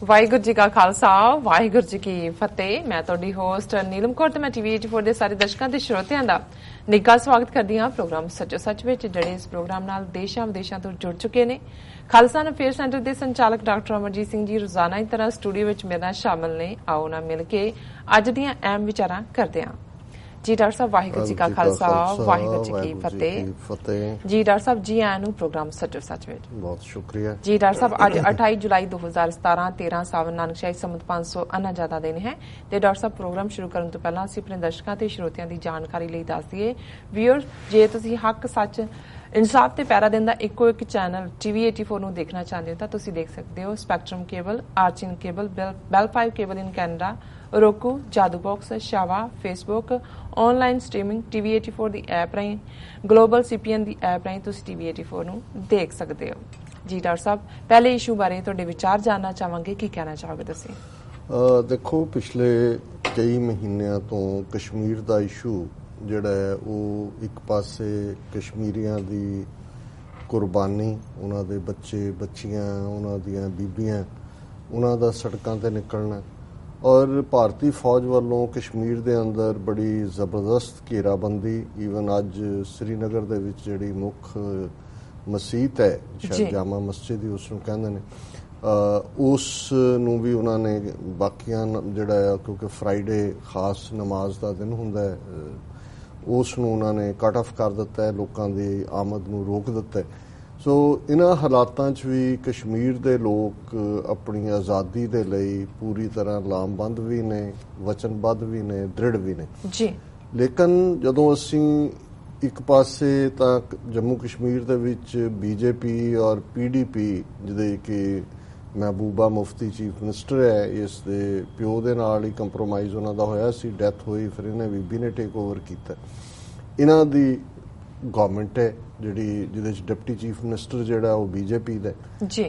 ਵਾਹਿਗੁਰੂ ਜੀ ਕਾ ਖਾਲਸਾ ਵਾਹਿਗੁਰੂ ਜੀ ਕੀ ਫਤਿਹ। ਮੈਂ ਤੁਹਾਡੀ ਹੋਸਟ ਨੀਲਮ ਕੌਰ ਤੇ ਮੈਂ ਟੀਵੀ 84 ਦੇ ਸਾਰੇ ਦਰਸ਼ਕਾਂ ਤੇ ਸਰੋਤਿਆਂ ਦਾ ਨਿੱਘਾ ਸਵਾਗਤ ਕਰਦੀ ਹਾਂ ਪ੍ਰੋਗਰਾਮ ਸੱਚੋ ਸੱਚ ਵਿੱਚ, ਜਿਹੜੇ ਇਸ ਪ੍ਰੋਗਰਾਮ ਨਾਲ ਦੇਸ਼ਾਂ ਵਿਦੇਸ਼ਾਂ ਤੋਂ ਜੁੜ ਚੁੱਕੇ ਨੇ। ਖਾਲਸਾ ਅਫੇਅਰ ਸੈਂਟਰ ਦੇ ਸੰਚਾਲਕ ਡਾਕਟਰ ਅਮਰਜੀਤ ਸਿੰਘ ਜੀ ਰੋਜ਼ਾਨਾ ਦੀ ਤਰ੍ਹਾਂ ਸਟੂਡੀਓ ਵਿੱਚ ਮੇਰੇ ਨਾਲ ਸ਼ਾਮਲ ਨੇ। ਆਓ ਨਾ ਮਿਲ ਕੇ ਅੱਜ ਦੀਆਂ ਅਹਿਮ ਵਿਚਾਰਾਂ ਕਰਦੇ ਹਾਂ। जी डॉक्टर साहब वाहिगुरू जी का खालसा वाहिगुरू जी की फतेह। जी डॉक्टर साहब जी आया नूं प्रोग्राम सचो सच विच बहुत शुक्रिया जी। डॉक्टर साहब अज 28 जुलाई 2017 13 सावन नानकशाही संमत 549 ਦਾ ਦਿਨ ਹੈ ਤੇ ਡਾਕਟਰ ਸਾਹਿਬ ਪ੍ਰੋਗਰਾਮ ਸ਼ੁਰੂ ਕਰਨ ਤੋਂ ਪਹਿਲਾਂ ਅਸੀਂ ਆਪਣੇ ਦਰਸ਼ਕਾਂ ਤੇ ਸਰੋਤਿਆਂ ਦੀ ਜਾਣਕਾਰੀ ਲਈ ਦੱਸ ਦਈਏ ਵੀਅਰਸ, ਜੇ ਤੁਸੀਂ ਹੱਕ ਸੱਚ ਇਨਸਾਫ ਤੇ ਪੈਰਾ ਦਿਨ ਦਾ ਇੱਕੋ ਇੱਕ ਚੈਨਲ ਟੀਵੀ 84 ਨੂੰ ਦੇਖਣਾ ਚਾਹੁੰਦੇ ਹੋ ਤਾਂ ਤੁਸੀਂ ਦੇਖ ਸਕਦੇ ਹੋ ਸਪੈਕਟਰਮ ਕੇਬਲ, ਆਰਚਿਨ cable, Bell 5 cable in Canada, roku, Jadoo box, ਸ਼ਾਵਾ, ਫੇਸਬੁੱਕ, ਆਨਲਾਈਨ ਸਟ੍ਰੀਮਿੰਗ, ਟੀਵੀ 84 ਦੀ ਐਪ ਰਾਹੀਂ, ਗਲੋਬਲ ਸੀਪੀਐਨ ਦੀ ਐਪ ਰਾਹੀਂ ਤੁਸੀਂ ਟੀਵੀ 84 ਨੂੰ ਦੇਖ ਸਕਦੇ ਹੋ। ਜੀ ਡਾਕਟਰ ਸਾਹਿਬ, ਪਹਿਲੇ ਇਸ਼ੂ ਬਾਰੇ ਤੁਹਾਡੇ ਵਿਚਾਰ ਜਾਣਨਾ ਚਾਹਾਂਗੇ, ਕੀ ਕਹਿਣਾ ਚਾਹੋਗੇ ਤੁਸੀਂ? ਦੇਖੋ, ਪਿਛਲੇ ਕਈ ਮਹੀਨਿਆਂ ਤੋਂ ਕਸ਼ਮੀਰ ਦਾ ਇਸ਼ੂ ਜਿਹੜਾ ਹੈ ਉਹ ਇੱਕ ਪਾਸੇ ਕਸ਼ਮੀਰੀਆਂ ਦੀ ਕੁਰਬਾਨੀ, ਉਹਨਾਂ ਦੇ ਬੱਚੇ ਬੱਚੀਆਂ, ਉਹਨਾਂ ਦੀਆਂ ਬੀਬੀਆਂ, ਉਹਨਾਂ ਦਾ ਸੜਕਾਂ ਤੇ ਨਿਕਲਣਾ ਔਰ ਭਾਰਤੀ ਫੌਜ ਵੱਲੋਂ ਕਸ਼ਮੀਰ ਦੇ ਅੰਦਰ ਬੜੀ ਜ਼ਬਰਦਸਤ ਘੇਰਾਬੰਦੀ। ਈਵਨ ਅੱਜ ਸ੍ਰੀਨਗਰ ਦੇ ਵਿੱਚ ਜਿਹੜੀ ਮੁੱਖ ਮਸਜਿਦ ਹੈ, ਸ਼ਾਇਦ ਜਾਮਾ ਮਸਜਿਦ ਹੀ ਉਸ ਨੂੰ ਕਹਿੰਦੇ ਨੇ, ਉਸ ਨੂੰ ਵੀ ਉਹਨਾਂ ਨੇ ਬਾਕੀਆਂ ਜਿਹੜਾ ਆ, ਕਿਉਂਕਿ ਫਰਾਈਡੇ ਖਾਸ ਨਮਾਜ਼ ਦਾ ਦਿਨ ਹੁੰਦਾ ਹੈ, ਉਸ ਨੂੰ ਉਹਨਾਂ ਨੇ ਕੱਟ ਆਫ ਕਰ ਦਿੱਤਾ ਹੈ, ਲੋਕਾਂ ਦੀ ਆਮਦ ਨੂੰ ਰੋਕ ਦਿੱਤਾ ਹੈ। ਸੋ ਇਹਨਾਂ ਹਾਲਾਤਾਂ 'ਚ ਵੀ ਕਸ਼ਮੀਰ ਦੇ ਲੋਕ ਆਪਣੀ ਆਜ਼ਾਦੀ ਦੇ ਲਈ ਪੂਰੀ ਤਰ੍ਹਾਂ ਲਾਮਬੰਦ ਵੀ ਨੇ, ਵਚਨਬੱਧ ਵੀ ਨੇ, ਦ੍ਰਿੜ ਵੀ ਨੇ ਜੀ। ਲੇਕਿਨ ਜਦੋਂ ਅਸੀਂ ਇੱਕ ਪਾਸੇ ਤਾਂ ਜੰਮੂ ਕਸ਼ਮੀਰ ਦੇ ਵਿੱਚ ਬੀਜੇਪੀ ਔਰ PDP, ਜਿਹਦੇ ਕਿ ਮਹਿਬੂਬਾ ਮੁਫਤੀ ਚੀਫ ਮਿਨਿਸਟਰ ਹੈ, ਇਸ ਦੇ ਪਿਓ ਦੇ ਨਾਲ ਹੀ ਕੰਪਰੋਮਾਈਜ਼ ਉਹਨਾਂ ਦਾ ਹੋਇਆ ਸੀ, ਡੈਥ ਹੋਈ, ਫਿਰ ਇਹਨੇ ਬੀਬੀ ਨੇ ਟੇਕ ਓਵਰ ਕੀਤਾ। ਇਹਨਾਂ ਦੀ ਗਵਰਨਮੈਂਟ ਹੈ ਜਿਹਦੇ 'ਚ ਡਿਪਟੀ ਚੀਫ ਮਿਨਿਸਟਰ ਜਿਹੜਾ ਉਹ BJP ਦਾ ਜੀ।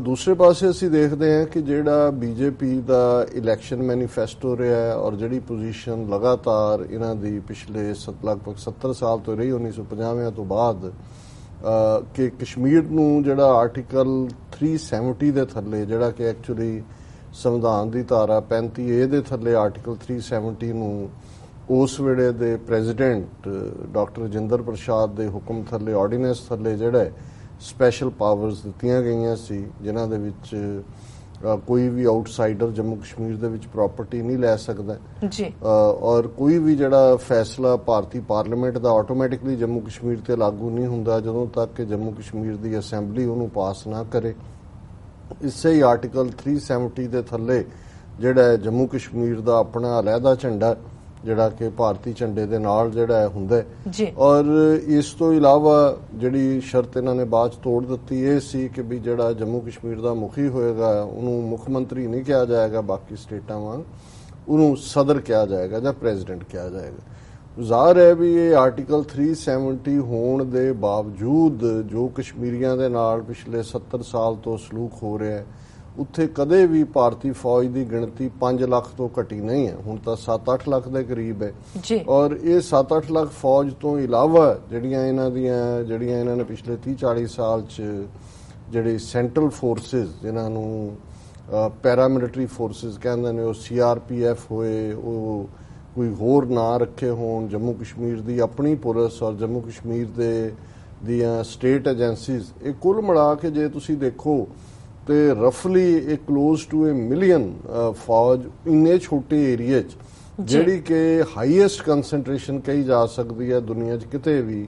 ਦੂਸਰੇ ਪਾਸੇ ਅਸੀਂ ਦੇਖਦੇ ਹਾਂ ਕਿ ਜਿਹੜਾ BJP ਦਾ ਇਲੈਕਸ਼ਨ ਮੈਨੀਫੈਸਟੋ ਰਿਹਾ ਹੈ ਔਰ ਜਿਹੜੀ ਪੋਜੀਸ਼ਨ ਲਗਾਤਾਰ ਇਹਨਾਂ ਦੀ ਪਿਛਲੇ ਲਗਭਗ 70 ਸਾਲ ਤੋਂ ਰਹੀ, 1950 ਤੋਂ ਬਾਅਦ, ਕਿ ਕਸ਼ਮੀਰ ਨੂੰ ਜਿਹੜਾ ਆਰਟੀਕਲ 370 ਦੇ ਥੱਲੇ, ਜਿਹੜਾ ਕਿ ਐਕਚੁਅਲੀ ਸੰਵਿਧਾਨ ਦੀ ਧਾਰਾ 35A ਦੇ ਥੱਲੇ ਆਰਟੀਕਲ 370 ਨੂੰ ਉਸ ਵੇਲੇ ਦੇ ਪ੍ਰੈਜ਼ੀਡੈਂਟ ਡਾਕਟਰ ਰਾਜਿੰਦਰ ਪ੍ਰਸਾਦ ਦੇ ਹੁਕਮ ਥੱਲੇ, ਆਰਡੀਨੈਂਸ ਥੱਲੇ ਜਿਹੜਾ ਸਪੈਸ਼ਲ ਪਾਵਰਸ ਦਿੱਤੀਆਂ ਗਈਆਂ ਸੀ, ਜਿਨ੍ਹਾਂ ਦੇ ਵਿੱਚ ਕੋਈ ਵੀ ਆਊਟਸਾਈਡਰ ਜੰਮੂ ਕਸ਼ਮੀਰ ਦੇ ਵਿੱਚ ਪ੍ਰਾਪਰਟੀ ਨਹੀਂ ਲੈ ਸਕਦਾ ਜੀ, ਔਰ ਕੋਈ ਵੀ ਜਿਹੜਾ ਫੈਸਲਾ ਭਾਰਤੀ ਪਾਰਲੀਮੈਂਟ ਦਾ ਆਟੋਮੈਟਿਕਲੀ ਜੰਮੂ ਕਸ਼ਮੀਰ ਤੇ ਲਾਗੂ ਨਹੀਂ ਹੁੰਦਾ ਜਦੋਂ ਤੱਕ ਕਿ ਜੰਮੂ ਕਸ਼ਮੀਰ ਦੀ ਅਸੈਂਬਲੀ ਉਹਨੂੰ ਪਾਸ ਨਾ ਕਰੇ। ਇਸੇ ਹੀ ਆਰਟੀਕਲ 370 ਦੇ ਥੱਲੇ ਜਿਹੜਾ ਜੰਮੂ ਕਸ਼ਮੀਰ ਦਾ ਆਪਣਾ ਅਲੱਗਾ ਝੰਡਾ, ਜਿਹੜਾ ਕਿ ਭਾਰਤੀ ਝੰਡੇ ਦੇ ਨਾਲ ਜਿਹੜਾ ਹੁੰਦਾ ਹੈ, ਔਰ ਇਸ ਤੋਂ ਇਲਾਵਾ ਜਿਹੜੀ ਸ਼ਰਤ ਇਹਨਾਂ ਨੇ ਬਾਅਦ 'ਚ ਤੋੜ ਦਿੱਤੀ ਇਹ ਸੀ ਕਿ ਵੀ ਜਿਹੜਾ ਜੰਮੂ ਕਸ਼ਮੀਰ ਦਾ ਮੁਖੀ ਹੋਏਗਾ ਉਹਨੂੰ ਮੁੱਖ ਮੰਤਰੀ ਨਹੀਂ ਕਿਹਾ ਜਾਏਗਾ, ਬਾਕੀ ਸਟੇਟਾਂ ਵਾਂਗ ਉਹਨੂੰ ਸਦਰ ਕਿਹਾ ਜਾਏਗਾ ਜਾਂ ਪ੍ਰੈਜ਼ੀਡੈਂਟ ਕਿਹਾ ਜਾਏਗਾ। ਜ਼ਾਹਰ ਹੈ ਵੀ ਇਹ ਆਰਟੀਕਲ 370 ਹੋਣ ਦੇ ਬਾਵਜੂਦ ਜੋ ਕਸ਼ਮੀਰੀਆਂ ਦੇ ਨਾਲ ਪਿਛਲੇ 70 ਸਾਲ ਤੋਂ ਸਲੂਕ ਹੋ ਰਿਹਾ ਹੈ, ਉੱਥੇ ਕਦੇ ਵੀ ਭਾਰਤੀ ਫੌਜ ਦੀ ਗਿਣਤੀ 5 ਲੱਖ ਤੋਂ ਘਟੀ ਨਹੀਂ ਹੈ, ਹੁਣ ਤਾਂ 7-8 ਲੱਖ ਦੇ ਕਰੀਬ ਹੈ। ਔਰ ਇਹ 7-8 ਲੱਖ ਫੌਜ ਤੋਂ ਇਲਾਵਾ ਜਿਹੜੀਆਂ ਇਹਨਾਂ ਨੇ ਪਿਛਲੇ 30-40 ਸਾਲ 'ਚ ਜਿਹੜੇ ਸੈਂਟਰਲ ਫੋਰਸਿਸ, ਜਿਨ੍ਹਾਂ ਨੂੰ ਪੈਰਾਮਿਲਟਰੀ ਫੋਰਸਿਸ ਕਹਿੰਦੇ ਨੇ, ਉਹ CRPF ਹੋਏ, ਉਹ ਕੋਈ ਹੋਰ ਨਾਂ ਰੱਖੇ ਹੋਣ, ਜੰਮੂ ਕਸ਼ਮੀਰ ਦੀ ਆਪਣੀ ਪੁਲਿਸ ਔਰ ਜੰਮੂ ਕਸ਼ਮੀਰ ਦੀਆਂ ਸਟੇਟ ਏਜੰਸੀਜ਼, ਇਹ ਕੁੱਲ ਮਿਲਾ ਕੇ ਜੇ ਤੁਸੀਂ ਦੇਖੋ ਤੇ ਰਫਲੀ ਇਹ ਕਲੋਜ਼ ਟੂ 1 ਮਿਲੀਅਨ ਫੌਜ ਇੰਨੇ ਛੋਟੇ ਏਰੀਏ 'ਚ, ਜਿਹੜੀ ਕਿ ਹਾਈਐਸਟ ਕੰਸੈਂਟਰੇਸ਼ਨ ਕਹੀ ਜਾ ਸਕਦੀ ਹੈ ਦੁਨੀਆ 'ਚ ਕਿਤੇ ਵੀ,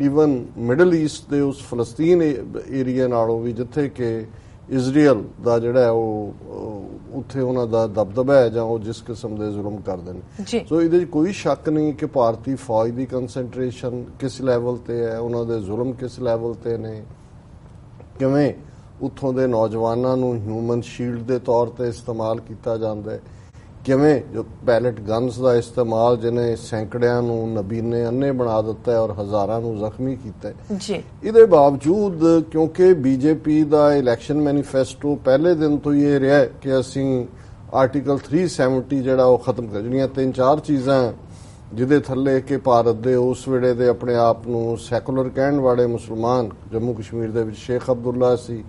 ਈਵਨ ਮਿਡਲ ਈਸਟ ਦੇ ਉਸ ਫਲਸਤੀਨ ਏਰੀਆ ਨਾਲੋਂ ਵੀ, ਜਿੱਥੇ ਕਿ ਇਜ਼ਰਾਈਲ ਦਾ ਜਿਹੜਾ ਉਹ ਉੱਥੇ ਉਹਨਾਂ ਦਾ ਦਬਦਬਾ ਹੈ ਜਾਂ ਉਹ ਜਿਸ ਕਿਸਮ ਦੇ ਜ਼ੁਲਮ ਕਰਦੇ ਨੇ। ਸੋ ਇਹਦੇ 'ਚ ਕੋਈ ਸ਼ੱਕ ਨਹੀਂ ਕਿ ਭਾਰਤੀ ਫੌਜ ਦੀ ਕੰਸੈਂਟਰੇਸ਼ਨ ਕਿਸ ਲੈਵਲ ਤੇ ਹੈ, ਉਹਨਾਂ ਦੇ ਜ਼ੁਲਮ ਕਿਸ ਲੈਵਲ ਤੇ ਨੇ, ਕਿਵੇਂ ਉੱਥੋਂ ਦੇ ਨੌਜਵਾਨਾਂ ਨੂੰ ਹਿਊਮਨ ਸ਼ੀਲਡ ਦੇ ਤੌਰ ਤੇ ਇਸਤੇਮਾਲ ਕੀਤਾ ਜਾਂਦਾ ਹੈ, ਕਿਵੇਂ ਜੋ ਪੈਲਟ ਗਨਸ ਦਾ ਇਸਤੇਮਾਲ ਜਿਹਨੇ ਸੈਂਕੜਿਆਂ ਨੂੰ ਨਬੀਨੇ ਅੰਨੇ ਬਣਾ ਦਿੱਤਾ ਹੈ ਔਰ ਹਜ਼ਾਰਾਂ ਨੂੰ ਜ਼ਖਮੀ ਕੀਤਾ ਹੈ ਜੀ। ਇਹਦੇ ਬਾਵਜੂਦ ਕਿਉਂਕਿ BJP ਦਾ ਇਲੈਕਸ਼ਨ ਮੈਨੀਫੈਸਟੋ ਪਹਿਲੇ ਦਿਨ ਤੋਂ ਹੀ ਇਹ ਰਿਹਾ ਕਿ ਅਸੀਂ ਆਰਟੀਕਲ 370 ਜਿਹੜਾ ਉਹ ਖਤਮ ਕਰ, ਜਿਹੜੀਆਂ 3-4 ਚੀਜ਼ਾਂ ਜਿਹਦੇ ਥੱਲੇ ਕਿ ਭਾਰਤ ਦੇ ਉਸ ਵੇਲੇ ਦੇ ਆਪਣੇ ਆਪ ਨੂੰ ਸੈਕੂਲਰ ਕਹਿਣ ਵਾਲੇ ਮੁਸਲਮਾਨ ਜੰਮੂ ਕਸ਼ਮੀਰ ਦੇ ਵਿੱਚ ਸ਼ੇਖ ਅਬਦੁੱਲਾ ਸੀ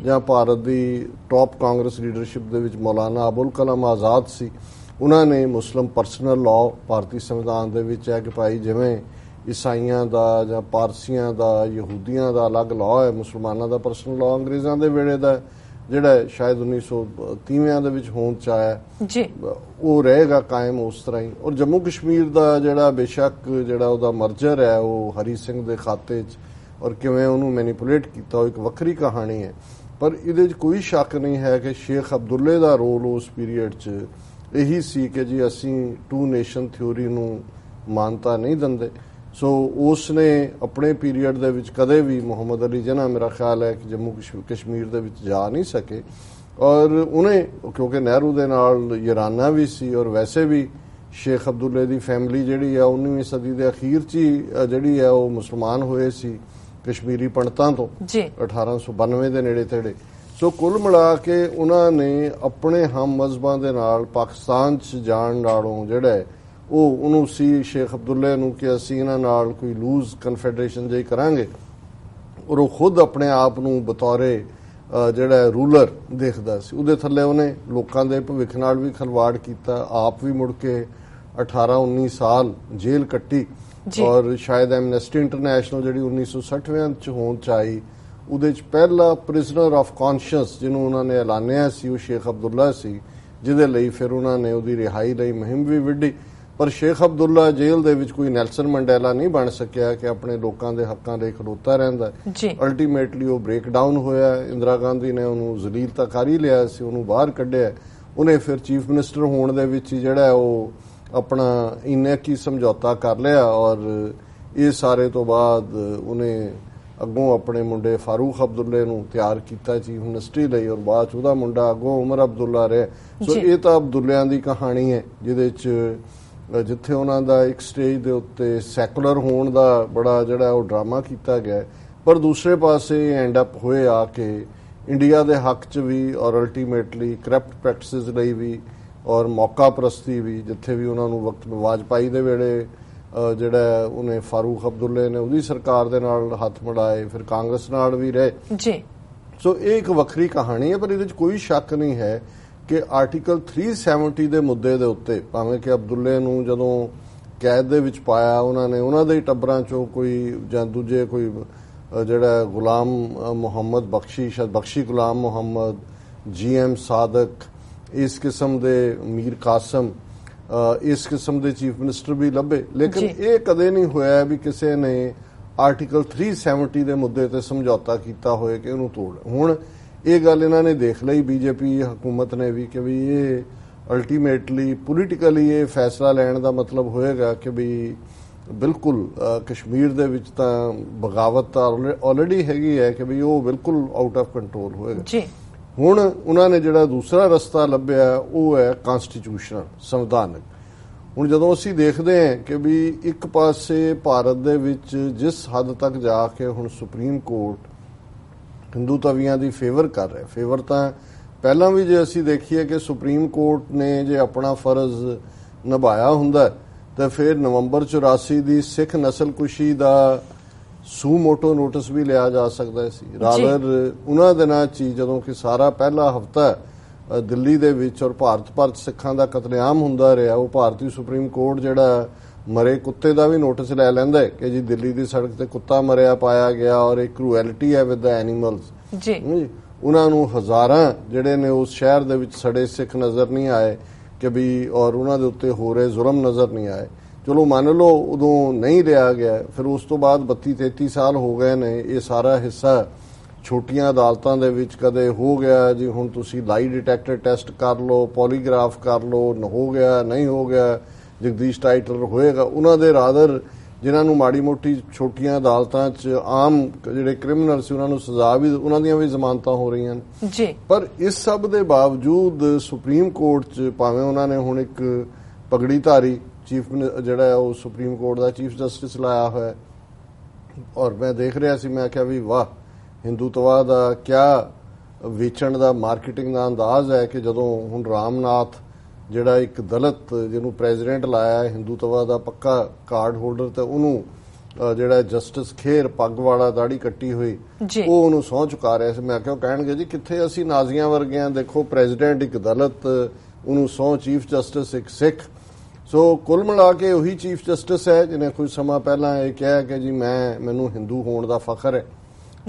ਜਾਂ ਭਾਰਤ ਦੀ ਟੌਪ ਕਾਂਗਰਸ ਲੀਡਰਸ਼ਿਪ ਦੇ ਵਿੱਚ ਮੌਲਾਨਾ ਅਬੁਲ ਕਲਾਮ ਆਜ਼ਾਦ ਸੀ। ਉਹਨਾਂ ਨੇ ਮੁਸਲਿਮ ਪਰਸਨਲ ਲਾਅ ਭਾਰਤੀ ਸੰਵਿਧਾਨ ਦੇ ਵਿੱਚ ਹੈ ਕਿ ਭਾਈ ਜਿਵੇਂ ਈਸਾਈਆਂ ਦਾ ਜਾਂ ਪਾਰਸੀਆਂ ਦਾ ਯਹੂਦੀਆਂ ਦਾ ਅਲੱਗ ਲਾਅ ਹੈ, ਮੁਸਲਮਾਨਾਂ ਦਾ ਪਰਸਨਲ ਲਾਅ ਅੰਗਰੇਜ਼ਾਂ ਦੇ ਵੇਲੇ ਦਾ ਜਿਹੜਾ ਸ਼ਾਇਦ 1930 ਦੇ ਵਿੱਚ ਹੋਂਦ ਚ ਆਇਆ ਜੀ, ਉਹ ਰਹੇਗਾ ਕਾਇਮ ਉਸ ਤਰ੍ਹਾਂ ਹੀ। ਔਰ ਜੰਮੂ ਕਸ਼ਮੀਰ ਦਾ ਜਿਹੜਾ ਬੇਸ਼ੱਕ ਜਿਹੜਾ ਉਹਦਾ ਮਰਜਰ ਹੈ ਉਹ ਹਰੀ ਸਿੰਘ ਦੇ ਖਾਤੇ 'ਚ ਔਰ ਕਿਵੇਂ ਉਹਨੂੰ ਮੈਨੀਪੂਲੇਟ ਕੀਤਾ ਉਹ ਇੱਕ ਵੱਖਰੀ ਕਹਾਣੀ ਹੈ, ਪਰ ਇਹਦੇ 'ਚ ਕੋਈ ਸ਼ੱਕ ਨਹੀਂ ਹੈ ਕਿ ਸ਼ੇਖ ਅਬਦੁੱਲੇ ਦਾ ਰੋਲ ਉਸ ਪੀਰੀਅਡ 'ਚ ਇਹੀ ਸੀ ਕਿ ਜੀ ਅਸੀਂ 2 ਨੇਸ਼ਨ ਥਿਊਰੀ ਨੂੰ ਮਾਨਤਾ ਨਹੀਂ ਦਿੰਦੇ। ਸੋ ਉਸ ਨੇ ਆਪਣੇ ਪੀਰੀਅਡ ਦੇ ਵਿੱਚ ਕਦੇ ਵੀ ਮੁਹੰਮਦ ਅਲੀ ਜਿਨਾਹ ਮੇਰਾ ਖਿਆਲ ਹੈ ਕਿ ਜੰਮੂ ਕਸ਼ਮੀਰ ਦੇ ਵਿੱਚ ਜਾ ਨਹੀਂ ਸਕੇ, ਔਰ ਉਹਨੇ ਕਿਉਂਕਿ ਨਹਿਰੂ ਦੇ ਨਾਲ ਯਾਰਾਨਾ ਵੀ ਸੀ ਔਰ ਵੈਸੇ ਵੀ ਸ਼ੇਖ ਅਬਦੁੱਲੇ ਦੀ ਫੈਮਿਲੀ ਜਿਹੜੀ ਆ 19ਵੀਂ ਸਦੀ ਦੇ ਅਖੀਰ 'ਚ ਹੀ ਜਿਹੜੀ ਆ ਉਹ ਮੁਸਲਮਾਨ ਹੋਏ ਸੀ ਕਸ਼ਮੀਰੀ ਪੰਡਤਾਂ ਤੋਂ 1892 ਦੇ ਨੇੜੇ ਤੇੜੇ। ਸੋ ਕੁੱਲ ਮਿਲਾ ਕੇ ਉਹਨਾਂ ਨੇ ਆਪਣੇ ਹਮ ਮਜ਼ਹਬਾਂ ਦੇ ਨਾਲ ਪਾਕਿਸਤਾਨ 'ਚ ਜਾਣ ਨਾਲੋਂ ਜਿਹੜਾ ਉਹਨੂੰ ਸੀ ਸ਼ੇਖ ਅਬਦੁੱਲੇ ਨੂੰ ਕਿ ਅਸੀਂ ਇਹਨਾਂ ਨਾਲ ਕੋਈ ਲੂਜ਼ ਕਨਫੈਡਰੇਸ਼ਨ ਜਿਹੀ ਕਰਾਂਗੇ, ਔਰ ਉਹ ਖੁਦ ਆਪਣੇ ਆਪ ਨੂੰ ਬਤੌਰੇ ਜਿਹੜਾ ਰੂਲਰ ਦੇਖਦਾ ਸੀ। ਉਹਦੇ ਥੱਲੇ ਉਹਨੇ ਲੋਕਾਂ ਦੇ ਭਵਿੱਖ ਨਾਲ ਵੀ ਖਿਲਵਾੜ ਕੀਤਾ, ਆਪ ਵੀ ਮੁੜ ਕੇ 18-19 ਸਾਲ ਜੇਲ੍ਹ ਕੱਟੀ ਔਰ ਸ਼ਾਇਦ ਐਮਨੈਸਟੀ ਇੰਟਰਨੈਸ਼ਨਲ ਜਿਹੜੀ 1960 ਚ ਹੋਂਦ ਚ ਆਈ ਉਹਦੇ ਚ ਪਹਿਲਾ ਪ੍ਰਿਜ਼ਨਰ ਆਫ ਕੌਂਸ਼ੀਅਸ ਜਿਹਨੂੰ ਉਹਨਾਂ ਨੇ ਐਲਾਨਿਆ ਸੀ ਉਹ ਸ਼ੇਖ ਅਬਦੁੱਲਾ ਸੀ, ਜਿਹਦੇ ਲਈ ਫਿਰ ਉਹਨਾਂ ਨੇ ਉਹਦੀ ਰਿਹਾਈ ਲਈ ਮੁਹਿੰਮ ਵੀ ਵਿੱਢੀ। ਪਰ ਸ਼ੇਖ ਅਬਦੁੱਲਾ ਜੇਲ੍ਹ ਦੇ ਵਿੱਚ ਕੋਈ ਨੈਲਸਨ ਮੰਡੇਲਾ ਨਹੀਂ ਬਣ ਸਕਿਆ ਕਿ ਆਪਣੇ ਲੋਕਾਂ ਦੇ ਹੱਕਾਂ ਲਈ ਖੜੋਤਾ ਰਹਿੰਦਾ। ਅਲਟੀਮੇਟਲੀ ਉਹ ਬ੍ਰੇਕ ਡਾਊਨ ਹੋਇਆ, ਇੰਦਰਾ ਗਾਂਧੀ ਨੇ ਉਹਨੂੰ ਜ਼ਲੀਲ ਤਾਂ ਕਰ ਹੀ ਲਿਆ ਸੀ, ਉਹਨੂੰ ਬਾਹਰ ਕੱਢਿਆ। ਉਹਨੇ ਫਿਰ ਚੀਫ ਮਿਨਿਸਟਰ ਹੋਣ ਦੇ ਵਿੱਚ ਜਿਹੜਾ ਉਹ ਆਪਣਾ ਇੰਨਾ ਕੀ ਸਮਝੌਤਾ ਕਰ ਲਿਆ ਔਰ ਇਹ ਸਾਰੇ ਤੋਂ ਬਾਅਦ ਉਹਨੇ ਅੱਗੋਂ ਆਪਣੇ ਮੁੰਡੇ ਫਾਰੂਕ ਅਬਦੁੱਲੇ ਨੂੰ ਤਿਆਰ ਕੀਤਾ ਚੀਫ ਮਿਨਿਸਟਰੀ ਲਈ ਔਰ ਬਾਅਦ ਚ ਉਹਦਾ ਮੁੰਡਾ ਅੱਗੋਂ ਉਮਰ ਅਬਦੁੱਲਾ ਰਿਹਾ। ਸੋ ਇਹ ਤਾਂ ਅਬਦੁੱਲਿਆਂ ਦੀ ਕਹਾਣੀ ਹੈ ਜਿਹਦੇ ਚ ਜਿੱਥੇ ਉਹਨਾਂ ਦਾ ਇੱਕ ਸਟੇਜ ਦੇ ਉੱਤੇ ਸੈਕੂਲਰ ਹੋਣ ਦਾ ਬੜਾ ਜਿਹੜਾ ਉਹ ਡਰਾਮਾ ਕੀਤਾ ਗਿਆ, ਪਰ ਦੂਸਰੇ ਪਾਸੇ ਐਂਡ ਅਪ ਹੋਏ ਆ ਕੇ ਇੰਡੀਆ ਦੇ ਹੱਕ 'ਚ ਵੀ ਔਰ ਅਲਟੀਮੇਟਲੀ ਕਰਪਟ ਪ੍ਰੈਕਟਿਸਿਸ ਲਈ ਵੀ ਔਰ ਮੌਕਾ ਪ੍ਰਸਤੀ ਵੀ, ਜਿੱਥੇ ਵੀ ਉਹਨਾਂ ਨੂੰ ਵਕਤ ਵਾਜਪਾਈ ਦੇ ਵੇਲੇ ਜਿਹੜਾ ਉਹਨੇ ਫਾਰੂਕ ਅਬਦੁੱਲੇ ਨੇ ਉਹਦੀ ਸਰਕਾਰ ਦੇ ਨਾਲ ਹੱਥ ਮਿਲਾਏ, ਫਿਰ ਕਾਂਗਰਸ ਨਾਲ ਵੀ ਰਹੇ ਜੀ। ਸੋ ਇਹ ਇੱਕ ਵੱਖਰੀ ਕਹਾਣੀ ਹੈ, ਪਰ ਇਹਦੇ 'ਚ ਕੋਈ ਸ਼ੱਕ ਨਹੀਂ ਹੈ ਕਿ ਆਰਟੀਕਲ 370 ਦੇ ਮੁੱਦੇ ਦੇ ਉੱਤੇ ਭਾਵੇਂ ਕਿ ਅਬਦੁੱਲੇ ਨੂੰ ਜਦੋਂ ਕੈਦ ਦੇ ਵਿੱਚ ਪਾਇਆ ਉਹਨਾਂ ਨੇ ਉਹਨਾਂ ਦੇ ਟੱਬਰਾਂ 'ਚੋਂ ਕੋਈ ਜਾਂ ਦੂਜੇ ਕੋਈ ਜਿਹੜਾ ਗੁਲਾਮ ਮੁਹੰਮਦ ਬਖਸ਼ੀ, ਸ਼ਾਇਦ ਬਖਸ਼ੀ ਗੁਲਾਮ ਮੁਹੰਮਦ, GM ਸਾਦਕ, ਇਸ ਕਿਸਮ ਦੇ ਮੀਰ ਕਾਸਮ, ਇਸ ਕਿਸਮ ਦੇ ਚੀਫ ਮਿਨਿਸਟਰ ਵੀ ਲੱਭੇ, ਲੇਕਿਨ ਇਹ ਕਦੇ ਨਹੀਂ ਹੋਇਆ ਵੀ ਕਿਸੇ ਨੇ ਆਰਟੀਕਲ 370 ਦੇ ਮੁੱਦੇ ਤੇ ਸਮਝੌਤਾ ਕੀਤਾ ਹੋਏ ਕਿ ਉਹਨੂੰ ਤੋੜ। ਹੁਣ ਇਹ ਗੱਲ ਇਹਨਾਂ ਨੇ ਦੇਖ ਲਈ, ਬੀਜੇਪੀ ਹਕੂਮਤ ਨੇ ਵੀ, ਕਿ ਵੀ ਇਹ ਅਲਟੀਮੇਟਲੀ ਪੋਲੀਟੀਕਲੀ ਇਹ ਫੈਸਲਾ ਲੈਣ ਦਾ ਮਤਲਬ ਹੋਏਗਾ ਕਿ ਵੀ ਬਿਲਕੁਲ ਕਸ਼ਮੀਰ ਦੇ ਵਿੱਚ ਤਾਂ ਬਗਾਵਤ ਤਾਂ ਆਲਰੇਡੀ ਹੈਗੀ ਹੈ ਕਿ ਵੀ ਉਹ ਬਿਲਕੁਲ ਆਊਟ ਆਫ ਕੰਟਰੋਲ ਹੋਏਗਾ। ਹੁਣ ਉਹਨਾਂ ਨੇ ਜਿਹੜਾ ਦੂਸਰਾ ਰਸਤਾ ਲੱਭਿਆ ਉਹ ਹੈ ਕਨਸਟੀਟਿਊਸ਼ਨਲ, ਸੰਵਿਧਾਨਕ। ਹੁਣ ਜਦੋਂ ਅਸੀਂ ਦੇਖਦੇ ਹਾਂ ਕਿ ਵੀ ਇੱਕ ਪਾਸੇ ਭਾਰਤ ਦੇ ਵਿੱਚ ਜਿਸ ਹੱਦ ਤੱਕ ਜਾ ਕੇ ਹੁਣ ਸੁਪਰੀਮ ਕੋਰਟ ਹਿੰਦੂਤਵੀਆਂ ਦੀ ਫੇਵਰ ਕਰ ਰਿਹਾ, ਫੇਵਰ ਤਾਂ ਪਹਿਲਾਂ ਵੀ ਜੇ ਅਸੀਂ ਦੇਖੀਏ ਕਿ ਸੁਪਰੀਮ ਕੋਰਟ ਨੇ ਜੇ ਆਪਣਾ ਫਰਜ਼ ਨਿਭਾਇਆ ਹੁੰਦਾ ਤਾਂ ਫਿਰ ਨਵੰਬਰ 84 ਦੀ ਸਿੱਖ ਨਸਲਕੁਸ਼ੀ ਦਾ ਸੂ ਮੋਟੋ ਨੋਟਿਸ ਵੀ ਲਿਆ ਜਾ ਸਕਦਾ ਸੀ। ਰਾਦਰ ਉਹਨਾਂ ਦਿਨਾਂ 'ਚ ਜਦੋਂ ਕਿ ਸਾਰਾ ਪਹਿਲਾ ਹਫ਼ਤਾ ਦਿੱਲੀ ਦੇ ਵਿੱਚ ਔਰ ਭਾਰਤ ਭਰ 'ਚ ਸਿੱਖਾਂ ਦਾ ਕਤਲੇਆਮ ਹੁੰਦਾ ਰਿਹਾ, ਉਹ ਭਾਰਤੀ ਸੁਪਰੀਮ ਕੋਰਟ ਜਿਹੜਾ ਮਰੇ ਕੁੱਤੇ ਦਾ ਵੀ ਨੋਟਿਸ ਲੈ ਲੈਂਦਾ ਕਿ ਜੀ ਦਿੱਲੀ ਦੀ ਸੜਕ ਤੇ ਕੁੱਤਾ ਮਰਿਆ ਪਾਇਆ ਗਿਆ ਔਰ ਇਹ ਕਰੂਐਲਿਟੀ ਹੈ ਵਿਦ ਦ ਐਨੀਮਲਸ ਜੀ। ਉਹਨਾਂ ਨੂੰ ਹਜ਼ਾਰਾਂ ਜਿਹੜੇ ਨੇ ਉਸ ਸ਼ਹਿਰ ਦੇ ਵਿੱਚ ਸੜੇ ਸਿੱਖ ਨਜ਼ਰ ਨਹੀਂ ਆਏ ਕਿ ਵੀ ਔਰ ਉਹਨਾਂ ਦੇ ਉੱਤੇ ਹੋ ਰਹੇ ਜ਼ੁਲਮ ਨਜ਼ਰ ਨਹੀਂ ਆਏ। ਚਲੋ ਮੰਨ ਲਓ ਉਦੋਂ ਨਹੀਂ ਲਿਆ ਗਿਆ, ਫਿਰ ਉਸ ਤੋਂ ਬਾਅਦ 32-33 ਸਾਲ ਹੋ ਗਏ ਨੇ, ਇਹ ਸਾਰਾ ਹਿੱਸਾ ਛੋਟੀਆਂ ਅਦਾਲਤਾਂ ਦੇ ਵਿੱਚ ਕਦੇ ਹੋ ਗਿਆ ਜੀ ਹੁਣ ਤੁਸੀਂ ਲਾਈ ਡਿਟੈਕਟਰ ਟੈਸਟ ਕਰ ਲਓ, ਪੋਲੀਗ੍ਰਾਫ ਕਰ ਲਓ, ਹੋ ਗਿਆ ਨਹੀਂ ਹੋ ਗਿਆ, ਜਗਦੀਸ਼ ਟਾਈਟਲਰ ਹੋਏਗਾ। ਉਹਨਾਂ ਦੇ ਰਾਦਰ ਜਿਨ੍ਹਾਂ ਨੂੰ ਮਾੜੀ ਮੋਟੀ ਛੋਟੀਆਂ ਅਦਾਲਤਾਂ 'ਚ ਆਮ ਜਿਹੜੇ ਕ੍ਰਿਮੀਨਲ ਸੀ ਉਹਨਾਂ ਨੂੰ ਸਜ਼ਾ ਵੀ, ਉਹਨਾਂ ਦੀਆਂ ਵੀ ਜ਼ਮਾਨਤਾਂ ਹੋ ਰਹੀਆਂ ਨੇ ਜੀ। ਪਰ ਇਸ ਸਭ ਦੇ ਬਾਵਜੂਦ ਸੁਪਰੀਮ ਕੋਰਟ 'ਚ ਭਾਵੇਂ ਉਹਨਾਂ ਨੇ ਹੁਣ ਇੱਕ ਪਗੜੀਧਾਰੀ ਚੀਫ ਜਿਹੜਾ ਉਹ ਸੁਪਰੀਮ ਕੋਰਟ ਦਾ ਚੀਫ ਜਸਟਿਸ ਲਾਇਆ ਹੋਇਆ, ਔਰ ਮੈਂ ਦੇਖ ਰਿਹਾ ਸੀ, ਮੈਂ ਕਿਹਾ ਵੀ ਵਾਹ, ਹਿੰਦੂਤਵਾ ਦਾ ਕਿਆ ਵੇਚਣ ਦਾ ਮਾਰਕੀਟਿੰਗ ਦਾ ਅੰਦਾਜ਼ ਹੈ ਕਿ ਜਦੋਂ ਹੁਣ ਰਾਮਨਾਥ ਜਿਹੜਾ ਇੱਕ ਦਲਿਤ ਜਿਹਨੂੰ ਪ੍ਰੈਜ਼ੀਡੈਂਟ ਲਾਇਆ ਹਿੰਦੂਤਵਾ ਦਾ ਪੱਕਾ ਕਾਰਡ ਹੋਲਡਰ, ਤੇ ਉਹਨੂੰ ਜਿਹੜਾ ਜਸਟਿਸ ਖੇਰ ਪੱਗ ਵਾਲਾ ਦਾੜੀ ਕੱਟੀ ਹੋਈ ਉਹ ਉਹਨੂੰ ਸਹੁੰ ਚੁਕਾ ਰਿਹਾ ਸੀ। ਮੈਂ ਕਿਹਾ ਕਹਿਣਗੇ ਜੀ ਕਿੱਥੇ ਅਸੀਂ ਨਾਜ਼ੀਆਂ ਵਰਗਿਆਂ, ਦੇਖੋ ਪ੍ਰੈਜ਼ੀਡੈਂਟ ਇੱਕ ਦਲਿਤ, ਉਹਨੂੰ ਸਹੁੰ ਚੀਫ ਜਸਟਿਸ ਇੱਕ ਸਿੱਖ। ਸੋ ਕੁੱਲ ਮਿਲਾ ਕੇ ਉਹੀ ਚੀਫ ਜਸਟਿਸ ਹੈ ਜਿਹਨੇ ਕੁਝ ਸਮਾਂ ਪਹਿਲਾਂ ਇਹ ਕਿਹਾ ਕਿ ਜੀ ਮੈਨੂੰ ਹਿੰਦੂ ਹੋਣ ਦਾ ਫਖਰ ਹੈ।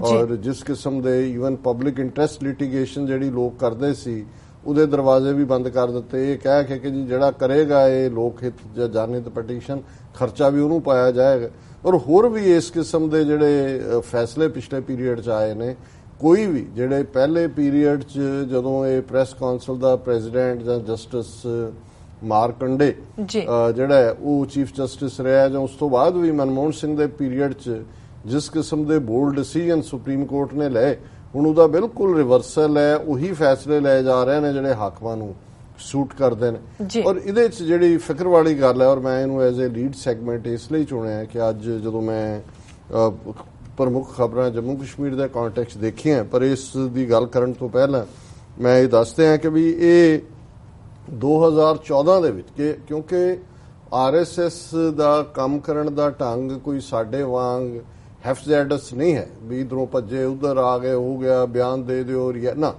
ਔਰ ਜਿਸ ਕਿਸਮ ਦੇ ਈਵਨ ਪਬਲਿਕ ਇੰਟਰਸਟ ਲਿਟੀਗੇਸ਼ਨ ਜਿਹੜੀ ਲੋਕ ਕਰਦੇ ਸੀ ਉਹਦੇ ਦਰਵਾਜ਼ੇ ਵੀ ਬੰਦ ਕਰ ਦਿੱਤੇ, ਇਹ ਕਹਿ ਕੇ ਕਿ ਜੀ ਜਿਹੜਾ ਕਰੇਗਾ ਇਹ ਲੋਕ ਹਿੱਤ ਜਾਂ ਜਨਹਿਤ ਪਟੀਸ਼ਨ, ਖਰਚਾ ਵੀ ਉਹਨੂੰ ਪਾਇਆ ਜਾਏਗਾ। ਔਰ ਹੋਰ ਵੀ ਇਸ ਕਿਸਮ ਦੇ ਜਿਹੜੇ ਫੈਸਲੇ ਪਿਛਲੇ ਪੀਰੀਅਡ 'ਚ ਆਏ ਨੇ, ਕੋਈ ਵੀ ਜਿਹੜੇ ਪਹਿਲੇ ਪੀਰੀਅਡ 'ਚ ਜਦੋਂ ਇਹ ਪ੍ਰੈਸ ਕਾਉਂਸਲ ਦਾ ਪ੍ਰੈਜ਼ੀਡੈਂਟ ਜਾਂ ਜਸਟਿਸ ਮਾਰਕੰਡੇ ਜਿਹੜਾ ਉਹ ਚੀਫ ਜਸਟਿਸ ਰਿਹਾ, ਜਾਂ ਉਸ ਤੋਂ ਬਾਅਦ ਵੀ ਮਨਮੋਹਨ ਸਿੰਘ ਦੇ ਪੀਰੀਅਡ 'ਚ ਜਿਸ ਕਿਸਮ ਦੇ ਬੋਲਡ ਡਿਸੀਜਨ ਸੁਪਰੀਮ ਕੋਰਟ ਨੇ ਲਏ, ਹੁਣ ਉਹਦਾ ਬਿਲਕੁਲ ਰਿਵਰਸਲ ਹੈ। ਉਹੀ ਫੈਸਲੇ ਲਏ ਜਾ ਰਹੇ ਨੇ ਜਿਹੜੇ ਹਾਕਮਾਂ ਨੂੰ ਸੂਟ ਕਰਦੇ ਨੇ। ਔਰ ਇਹਦੇ 'ਚ ਜਿਹੜੀ ਫਿਕਰ ਵਾਲੀ ਗੱਲ ਹੈ, ਔਰ ਮੈਂ ਇਹਨੂੰ ਐਜ਼ ਏ ਲੀਡ ਸੈਗਮੈਂਟ ਇਸ ਲਈ ਚੁਣਿਆ ਕਿ ਅੱਜ ਜਦੋਂ ਮੈਂ ਪ੍ਰਮੁੱਖ ਖਬਰਾਂ ਜੰਮੂ ਕਸ਼ਮੀਰ ਦੇ ਕੰਟੈਕਸਟ ਦੇਖੀਆਂ, ਪਰ ਇਸ ਦੀ ਗੱਲ ਕਰਨ ਤੋਂ ਪਹਿਲਾਂ ਮੈਂ ਇਹ ਦੱਸਦੇ ਹਾਂ ਕਿ ਵੀ ਇਹ 2014 ਦੇ ਵਿੱਚ ਕਿਉਂਕਿ RSS ਦਾ ਕੰਮ ਕਰਨ ਦਾ ਢੰਗ ਕੋਈ ਸਾਡੇ ਵਾਂਗ ਹੈਫਜ਼ੈਡਸ ਨਹੀਂ ਹੈ ਵੀ ਇਧਰੋਂ ਭੱਜੇ ਉਧਰ ਆ ਗਏ, ਹੋ ਗਿਆ ਬਿਆਨ ਦੇ ਦਿਓ ਨਾ,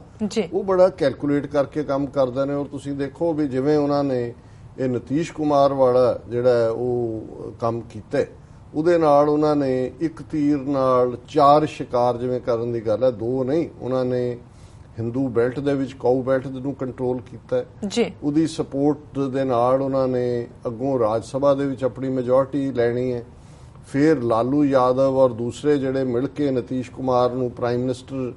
ਉਹ ਬੜਾ ਕੈਲਕੂਲੇਟ ਕਰਕੇ ਕੰਮ ਕਰਦੇ ਨੇ। ਔਰ ਤੁਸੀਂ ਦੇਖੋ ਵੀ ਜਿਵੇਂ ਉਹਨਾਂ ਨੇ ਇਹ ਨਤੀਸ਼ ਕੁਮਾਰ ਵਾਲਾ ਜਿਹੜਾ ਉਹ ਕੰਮ ਕੀਤਾ, ਉਹਦੇ ਨਾਲ ਉਹਨਾਂ ਨੇ ਇੱਕ ਤੀਰ ਨਾਲ 4 ਸ਼ਿਕਾਰ ਜਿਵੇਂ ਕਰਨ ਦੀ ਗੱਲ ਹੈ, 2 ਨਹੀਂ, ਉਹਨਾਂ ਨੇ ਹਿੰਦੂ ਬੈਲਟ ਦੇ ਵਿੱਚ ਕਾਊ ਬੈਲਟ ਨੂੰ ਕੰਟਰੋਲ ਕੀਤਾ ਜੀ। ਉਹਦੀ ਸਪੋਰਟ ਦੇ ਨਾਲ ਉਹਨਾਂ ਨੇ ਅੱਗੋਂ ਰਾਜ ਸਭਾ ਦੇ ਵਿੱਚ ਆਪਣੀ ਮੈਜੋਰਟੀ ਲੈਣੀ ਹੈ। ਫਿਰ ਲਾਲੂ ਯਾਦਵ ਔਰ ਦੂਸਰੇ ਜਿਹੜੇ ਮਿਲ ਕੇ ਨਤੀਸ਼ ਕੁਮਾਰ ਨੂੰ ਪ੍ਰਾਈਮ ਮਿਨਿਸਟਰ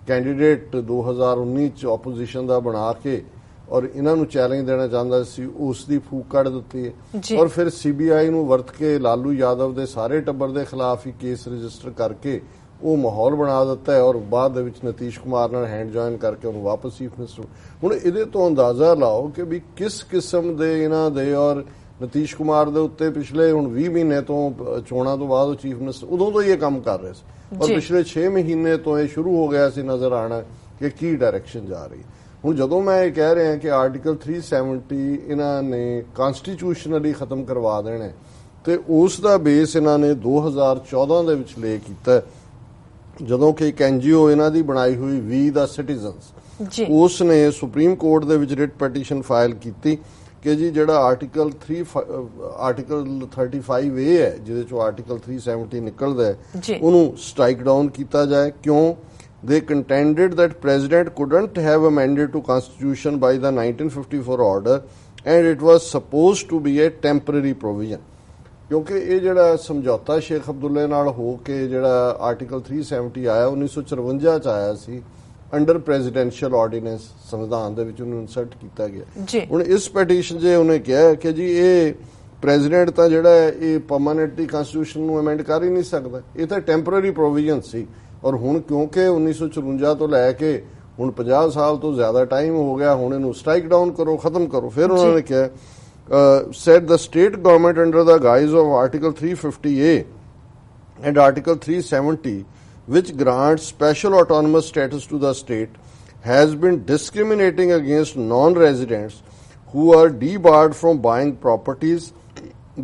ਕੈਂਡੀਡੇਟ 2019 ਚ ਆਪੋਜੀਸ਼ਨ ਦਾ ਬਣਾ ਕੇ ਔਰ ਇਹਨਾਂ ਨੂੰ ਚੈਲੰਜ ਦੇਣਾ ਚਾਹੁੰਦਾ ਸੀ, ਉਸ ਦੀ ਫੂਕ ਕੱਢ ਦਿੱਤੀ ਹੈ। ਔਰ ਫਿਰ CBI ਨੂੰ ਵਰਤ ਕੇ ਲਾਲੂ ਯਾਦਵ ਦੇ ਸਾਰੇ ਟੱਬਰ ਦੇ ਖਿਲਾਫ ਹੀ ਕੇਸ ਰਜਿਸਟਰ ਕਰਕੇ ਉਹ ਮਾਹੌਲ ਬਣਾ ਦਿੱਤਾ ਹੈ। ਔਰ ਬਾਅਦ ਦੇ ਵਿੱਚ ਨਤੀਸ਼ ਕੁਮਾਰ ਨਾਲ ਹੈਂਡ ਜੁਆਇਨ ਕਰਕੇ ਉਹਨੂੰ ਵਾਪਸ ਚੀਫ ਮਿਨਿਸਟਰ। ਹੁਣ ਇਹਦੇ ਤੋਂ ਅੰਦਾਜ਼ਾ ਲਾਓ ਕਿ ਵੀ ਕਿਸ ਕਿਸਮ ਦੇ ਇਹਨਾਂ ਦੇ, ਔਰ ਨਤੀਸ਼ ਕੁਮਾਰ ਦੇ ਉੱਤੇ ਪਿਛਲੇ ਹੁਣ 20 ਮਹੀਨੇ ਤੋਂ ਚੋਣਾਂ ਤੋਂ ਬਾਅਦ ਉਹ ਚੀਫ ਮਿਨਿਸਟਰ ਉਦੋਂ ਤੋਂ ਹੀ ਇਹ ਕੰਮ ਕਰ ਰਹੇ ਸੀ, ਔਰ ਪਿਛਲੇ 6 ਮਹੀਨੇ ਤੋਂ ਇਹ ਸ਼ੁਰੂ ਹੋ ਗਿਆ ਸੀ ਨਜ਼ਰ ਆਣਾ ਕਿ ਕੀ ਡਾਇਰੈਕਸ਼ਨ ਜਾ ਰਹੀ। ਹੁਣ ਜਦੋਂ ਮੈਂ ਇਹ ਕਹਿ ਰਿਹਾ ਕਿ ਆਰਟੀਕਲ 370 ਇਹਨਾਂ ਨੇ ਕਨਸਟੀਟਿਊਸ਼ਨਲੀ ਖਤਮ ਕਰਵਾ ਦੇਣਾ, ਤੇ ਉਸ ਦਾ ਬੇਸ ਇਹਨਾਂ ਨੇ 2014 ਦੇ ਵਿੱਚ ਲੈ ਕੀਤਾ, ਜਦੋਂ ਕਿ ਇੱਕ NGO ਇਹਨਾਂ ਦੀ ਬਣਾਈ ਹੋਈ ਵੀ ਦਾ ਸਿਟੀਜ਼ਨਸ, ਉਸ ਨੇ ਸੁਪਰੀਮ ਕੋਰਟ ਦੇ ਵਿੱਚ ਰਿਟ ਪਟੀਸ਼ਨ ਫਾਈਲ ਕੀਤੀ ਕਿ ਜੀ ਜਿਹੜਾ ਆਰਟੀਕਲ 35A ਹੈ, ਜਿਹਦੇ ਚੋਂ ਆਰਟੀਕਲ 370 ਨਿਕਲਦਾ ਹੈ, ਉਹਨੂੰ ਸਟ੍ਰਾਈਕ ਡਾਊਨ ਕੀਤਾ ਜਾਏ। ਕਿਉਂ? They contended that President couldn't have amended to Constitution by the 1954 order and it was supposed to be a temporary provision। ਕਿਉਂਕਿ ਇਹ ਜਿਹੜਾ ਸਮਝੌਤਾ ਸ਼ੇਖ ਅਬਦੁੱਲੇ ਨਾਲ ਹੋ ਕੇ ਜਿਹੜਾ ਆਰਟੀਕਲ 370 ਆਇਆ 1954 ਚ ਆਇਆ ਸੀ, ਅੰਡਰ ਪ੍ਰੈਜ਼ੀਡੈਂਸ਼ੀਅਲ ਆਰਡੀਨੈਂਸ, ਸੰਵਿਧਾਨ ਦੇ ਵਿੱਚ ਉਹਨੂੰ ਇਨਸਰਟ ਕੀਤਾ ਗਿਆ। ਹੁਣ ਇਸ ਪੈਟੀਸ਼ਨ 'ਚ ਉਹਨੇ ਕਿਹਾ ਕਿ ਜੀ ਇਹ ਪ੍ਰੈਜ਼ੀਡੈਂਟ ਤਾਂ ਜਿਹੜਾ ਇਹ ਪਰਮਾਨੈਂਟਲੀ ਕਨਸਟੀਟਿਊਸ਼ਨ ਨੂੰ ਅਮੈਂਡ ਕਰ ਹੀ ਨਹੀਂ ਸਕਦਾ, ਇਹ ਤਾਂ ਟੈਂਪਰੇਰੀ ਪ੍ਰੋਵੀਜ਼ਨ ਸੀ। ਔਰ ਹੁਣ ਕਿਉਂਕਿ 1954 ਤੋਂ ਲੈ ਕੇ ਹੁਣ 50 ਸਾਲ ਤੋਂ ਜ਼ਿਆਦਾ ਟਾਈਮ ਹੋ ਗਿਆ, ਹੁਣ ਇਹਨੂੰ ਸਟ੍ਰਾਈਕ ਡਾਊਨ ਕਰੋ, ਖਤਮ ਕਰੋ। ਫਿਰ ਉਹਨਾਂ ਨੇ ਕਿਹਾ said the state government under the guise of Article 350A and Article 370, which grants special autonomous status to the state, has been discriminating against non-residents who are debarred from buying properties,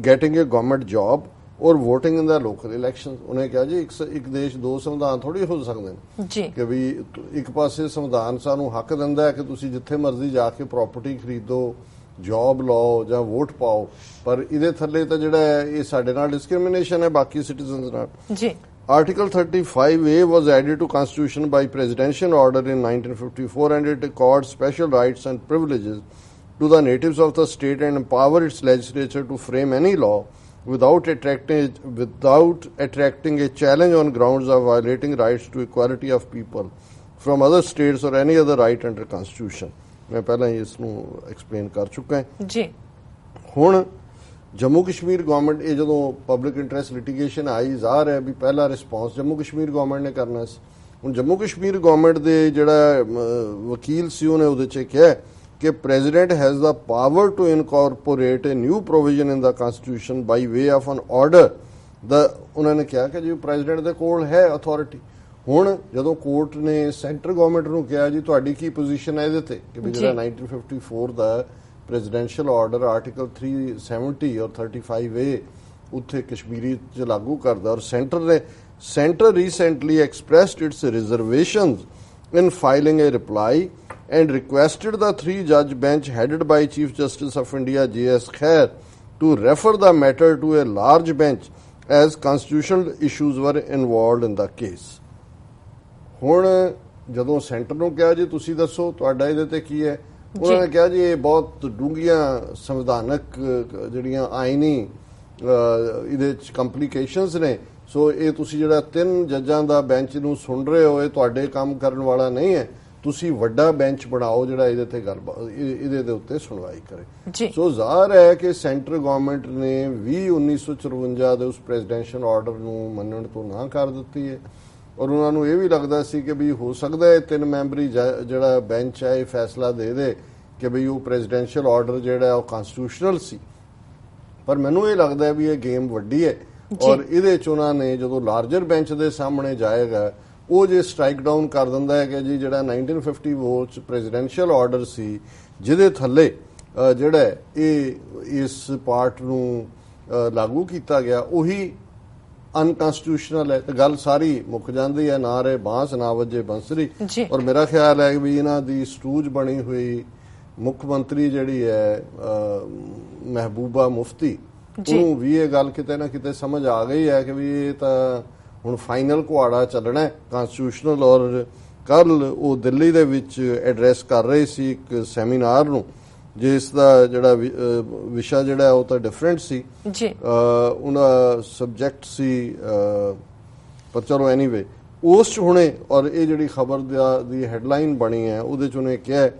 getting a government job or voting in the local elections। ਉਹਨੇ ਕਿਹਾ ਜੀ ਇੱਕ ਦੇਸ਼ ਦੋ ਸੰਵਿਧਾਨ ਥੋੜੀ ਹੋ ਸਕਦੇ ਨੇ ਕਿ ਵੀ ਇੱਕ ਪਾਸੇ ਸੰਵਿਧਾਨ ਸਾਨੂੰ ਹੱਕ ਦਿੰਦਾ ਹੈ ਕਿ ਤੁਸੀਂ ਜਿੱਥੇ ਮਰਜ਼ੀ ਜਾ ਕੇ ਪ੍ਰਾਪਰਟੀ ਖਰੀਦੋ, ਜੌਬ ਲਾਓ ਜਾਂ ਵੋਟ ਪਾਓ, ਪਰ ਇਹਦੇ ਥੱਲੇ ਤਾਂ ਜਿਹੜਾ ਹੈ ਇਹ ਸਾਡੇ ਨਾਲ ਡਿਸਕ੍ਰਿਮੀਨੇਸ਼ਨ ਹੈ ਬਾਕੀ ਸਿਟੀਜ਼ਨਸ ਨਾਲ। ਜੀ Article 35A was added to Constitution by presidential order in 1954 and it accords special rights and privileges to the natives of the state and empower its legislature to frame any law without attracting a challenge on grounds of violating rights to equality of people from other states or any other right under Constitution। मैं पहले ही इसनूं explain कर चुका है जी। हुण Jammu Kashmir government ये जो public interest litigation आई ज़ाहिर है भी पहला रिस्पॉन्स जम्मू कश्मीर गवर्नमेंट ने करना सी। हुण जम्मू कश्मीर गवर्नमेंट दे जिहड़ा वकील सी उहने उहदे च कहा कि president has the power to incorporate a new provision in the constitution by way of an order. उन्होंने कहा कि जी प्रेजिडेंट दे कोल है अथॉरिटी। ਹੁਣ ਜਦੋਂ ਕੋਰਟ ਨੇ ਸੈਂਟਰ ਗਵਰਨਮੈਂਟ ਨੂੰ ਕਿਹਾ ਜੀ ਤੁਹਾਡੀ ਕੀ ਪੋਜੀਸ਼ਨ ਹੈ ਇਹਦੇ ਤੇ ਕਿ ਵੀ ਜਿਹੜਾ 1954 ਦਾ ਪ੍ਰੈਜ਼ੀਡੈਂਸ਼ੀਅਲ ਆਰਡਰ ਆਰਟੀਕਲ 370 ਔਰ 35A ਉੱਥੇ ਕਸ਼ਮੀਰੀ ਚ ਲਾਗੂ ਕਰਦਾ ਔਰ center recently expressed its reservations in filing a reply and requested the 3-judge bench headed by Chief Justice of India J.S. Khair to refer the matter to a large bench as constitutional issues were involved in the case. ਹੁਣ ਜਦੋਂ centre ਨੂੰ ਕਿਹਾ ਜੀ ਤੁਸੀਂ ਦੱਸੋ ਤੁਹਾਡਾ ਇਹਦੇ ਤੇ ਕੀ ਹੈ, ਉਹਨਾਂ ਨੇ ਕਿਹਾ ਜੀ ਇਹ ਬਹੁਤ ਡੂੰਘੀਆਂ ਸੰਵਿਧਾਨਕ ਜਿਹੜੀਆਂ ਆਈਨੀ ਇਹਦੇ ਚ ਕੰਪਲਿਕੇਸ਼ਨਸ ਨੇ, ਸੋ ਇਹ ਤੁਸੀਂ ਜਿਹੜਾ 3 ਜੱਜਾਂ ਦਾ ਬੈਂਚ ਨੂੰ ਸੁਣ ਰਹੇ ਹੋ ਇਹ ਤੁਹਾਡੇ ਕੰਮ ਕਰਨ ਵਾਲਾ ਨਹੀਂ ਹੈ, ਤੁਸੀਂ ਵੱਡਾ ਬੈਂਚ ਬਣਾਓ ਜਿਹੜਾ ਇਹਦੇ ਤੇ ਇਹਦੇ ਦੇ ਉੱਤੇ ਸੁਣਵਾਈ ਕਰੇ। ਸੋ ਜ਼ਾਹਰ ਹੈ ਕਿ ਸੈਂਟਰ ਗਵਰਨਮੈਂਟ ਨੇ 1954 ਦੇ ਉਸ ਪ੍ਰੈਜ਼ੀਡੈਂਸ਼ੀਅਲ ਆਰਡਰ ਨੂੰ ਮੰਨਣ ਤੋਂ ਨਾ ਕਰ ਦਿੱਤੀ ਹੈ ਔਰ ਉਹਨਾਂ ਨੂੰ ਇਹ ਵੀ ਲੱਗਦਾ ਸੀ ਕਿ ਵੀ ਹੋ ਸਕਦਾ ਹੈ 3 ਮੈਂਬਰੀ ਜਿਹੜਾ ਬੈਂਚ ਹੈ ਇਹ ਫੈਸਲਾ ਦੇ ਦੇ ਕਿ ਵੀ ਉਹ ਪ੍ਰੈਜ਼ੀਡੈਂਸ਼ੀਅਲ ਆਰਡਰ ਜਿਹੜਾ ਉਹ ਕਨਸਟੀਟਿਊਸ਼ਨਲ ਸੀ, ਪਰ ਮੈਨੂੰ ਇਹ ਲੱਗਦਾ ਹੈ ਵੀ ਇਹ ਗੇਮ ਵੱਡੀ ਹੈ ਔਰ ਇਹਦੇ ਚ ਉਹਨਾਂ ਨੇ ਜਦੋਂ ਲਾਰਜਰ ਬੈਂਚ ਦੇ ਸਾਹਮਣੇ ਜਾਏਗਾ ਉਹ ਜੇ ਸਟ੍ਰਾਈਕ ਡਾਊਨ ਕਰ ਦਿੰਦਾ ਹੈ ਕਿ ਜੀ ਜਿਹੜਾ 1954 ਚ ਪ੍ਰੈਜ਼ੀਡੈਂਸ਼ੀਅਲ ਆਰਡਰ ਸੀ ਜਿਹਦੇ ਥੱਲੇ ਜਿਹੜਾ ਇਹ ਇਸ ਪਾਰਟ ਨੂੰ ਲਾਗੂ ਕੀਤਾ ਗਿਆ ਉਹੀ ਅਨਕਨਸਟੀਟਿਊਸ਼ਨਲ ਹੈ ਤੇ ਗੱਲ ਸਾਰੀ ਮੁੱਕ ਜਾਂਦੀ ਹੈ, ਨਾ ਰਹੇ ਬਾਂਸ ਨਾ ਵੱਜੇ ਬੰਸਰੀ। ਔਰ ਮੇਰਾ ਖਿਆਲ ਹੈ ਕਿ ਵੀ ਇਹਨਾਂ ਦੀ ਸਟੂਜ ਬਣੀ ਹੋਈ ਮੁੱਖ ਮੰਤਰੀ ਜਿਹੜੀ ਹੈ ਮਹਿਬੂਬਾ ਮੁਫਤੀ ਉਹਨੂੰ ਵੀ ਇਹ ਗੱਲ ਕਿਤੇ ਨਾ ਕਿਤੇ ਸਮਝ ਆ ਗਈ ਹੈ ਕਿ ਵੀ ਇਹ ਤਾਂ ਹੁਣ ਫਾਈਨਲ ਕੁਹਾੜਾ ਚੱਲਣਾ ਹੈ ਕਨਸਟੀਟਿਊਸ਼ਨਲ। ਔਰ ਕੱਲ ਉਹ ਦਿੱਲੀ ਦੇ ਵਿੱਚ ਐਡਰੈਸ ਕਰ ਰਹੇ ਸੀ ਇੱਕ ਸੈਮੀਨਾਰ ਨੂੰ ਜਿਸ ਦਾ ਜਿਹੜਾ ਵਿਸ਼ਾ ਜਿਹੜਾ ਉਹ ਤਾਂ ਡਿਫਰੈਂਟ ਸੀ, ਉਹਦਾ ਸਬਜੈਕਟ ਸੀ, ਪਰ ਚਲੋ ਐਨੀਵੇ ਉਸ 'ਚ ਹੁਣੇ ਔਰ ਇਹ ਜਿਹੜੀ ਖਬਰ ਦੀ ਹੈਡਲਾਈਨ ਬਣੀ ਹੈ ਉਹਦੇ 'ਚ ਉਹਨੇ ਕਿਹਾ